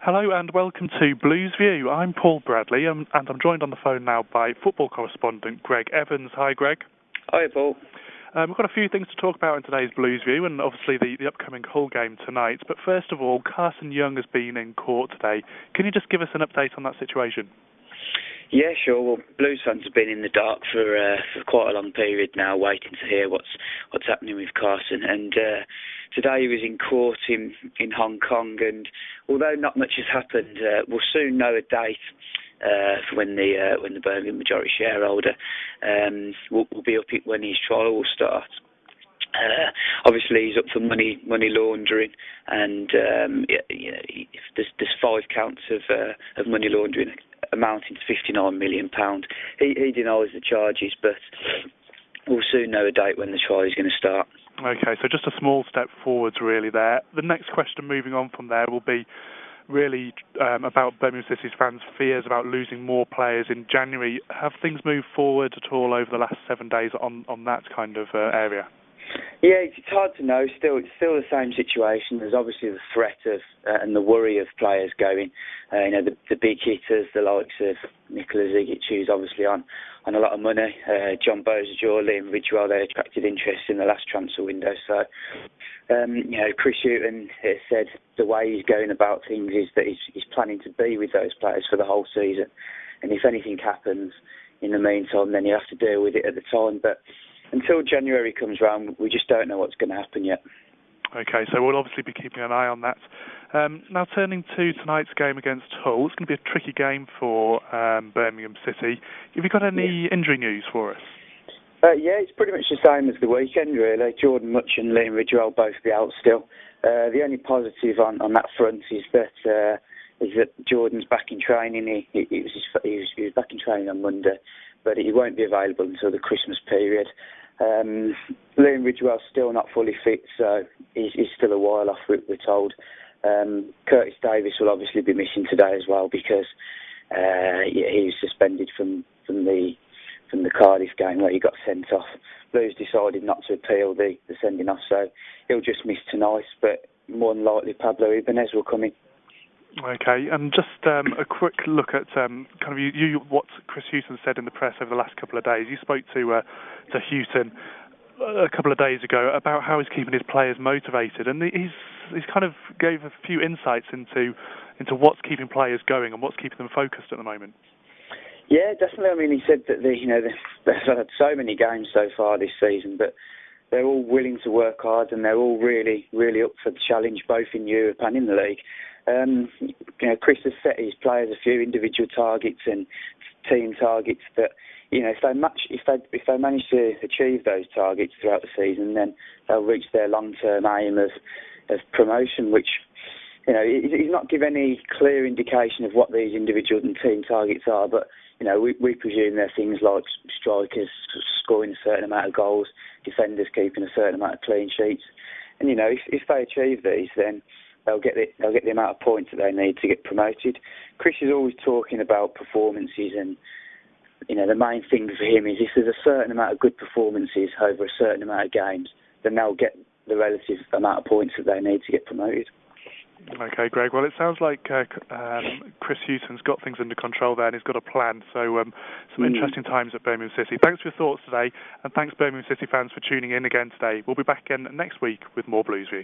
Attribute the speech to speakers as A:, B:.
A: Hello and welcome to Blues View. I'm Paul Bradley and I'm joined on the phone now by football correspondent Greg Evans. Hi, Greg.
B: Hi, Paul.
A: We've got a few things to talk about in today's Blues View and obviously the upcoming Hull game tonight. But first of all, Carson Yeung has been in court today. Can you just give us an update on that situation?
B: Yeah, sure. Well, Blues fans have been in the dark for quite a long period now, waiting to hear what's happening with Carson. And today he was in court in Hong Kong, and although not much has happened, we'll soon know a date for when the Birmingham majority shareholder will be up when his trial will start. Obviously, he's up for money laundering, and there's 5 counts of money laundering amounting to £59 million. He denies the charges, but we'll soon know a date when the trial is going to start.
A: Okay, so just a small step forwards really there. The next question moving on from there will be really about Birmingham City's fans' fears about losing more players in January. Have things moved forward at all over the last 7 days on that kind of area?
B: Yeah, it's hard to know. It's still the same situation. There's obviously the threat of and the worry of players going. The big hitters, the likes of Nicola Zigic, who's obviously on a lot of money. John Bozajaw, Liam Ridgewell, they attracted interest in the last transfer window. So, Chris Yeung has said the way he's going about things is that he's planning to be with those players for the whole season. And if anything happens in the meantime, then you have to deal with it at the time. But until January comes round, we just don't know what's going to happen yet.
A: Okay, so we'll obviously be keeping an eye on that. Now turning to tonight's game against Hull, it's going to be a tricky game for Birmingham City. Have you got any injury news for us?
B: Yeah, it's pretty much the same as the weekend, really. Jordan Much and Liam Ridgewell both be out still. The only positive on that front is that Jordan's back in training. He was back in training on Monday, but he won't be available until the Christmas period. Liam Ridgewell's still not fully fit, so he's still a while off, we're told. Curtis Davis will obviously be missing today as well because he was suspended from the Cardiff game where he got sent off. Blues decided not to appeal the sending off, so he'll just miss tonight, but more than likely Pablo Ibanez will come in.
A: Okay, and just a quick look at what Chris Hughton said in the press over the last couple of days. You spoke to Hughton a couple of days ago about how he's keeping his players motivated, and he's kind of gave a few insights into what's keeping players going and what's keeping them focused at the moment. Yeah,
B: definitely. I mean, he said that they've had so many games so far this season, but they're all willing to work hard and they're all really, really up for the challenge, both in Europe and in the league. Chris has set his players a few individual targets and team targets that, if they manage to achieve those targets throughout the season, then they'll reach their long-term aim of promotion, which, he's not given any clear indication of what these individual and team targets are, but, we presume they're things like strikers scoring a certain amount of goals, defenders keeping a certain amount of clean sheets. And, if they achieve these, then they'll get the amount of points that they need to get promoted. Chris is always talking about performances, and the main thing for him is if there's a certain amount of good performances over a certain amount of games, then they'll get the relative amount of points that they need to get promoted.
A: Okay, Greg. Well, it sounds like Chris Hughton's got things under control there and he's got a plan. So some interesting times at Birmingham City. Thanks for your thoughts today, and thanks Birmingham City fans for tuning in again today. We'll be back again next week with more Blues View.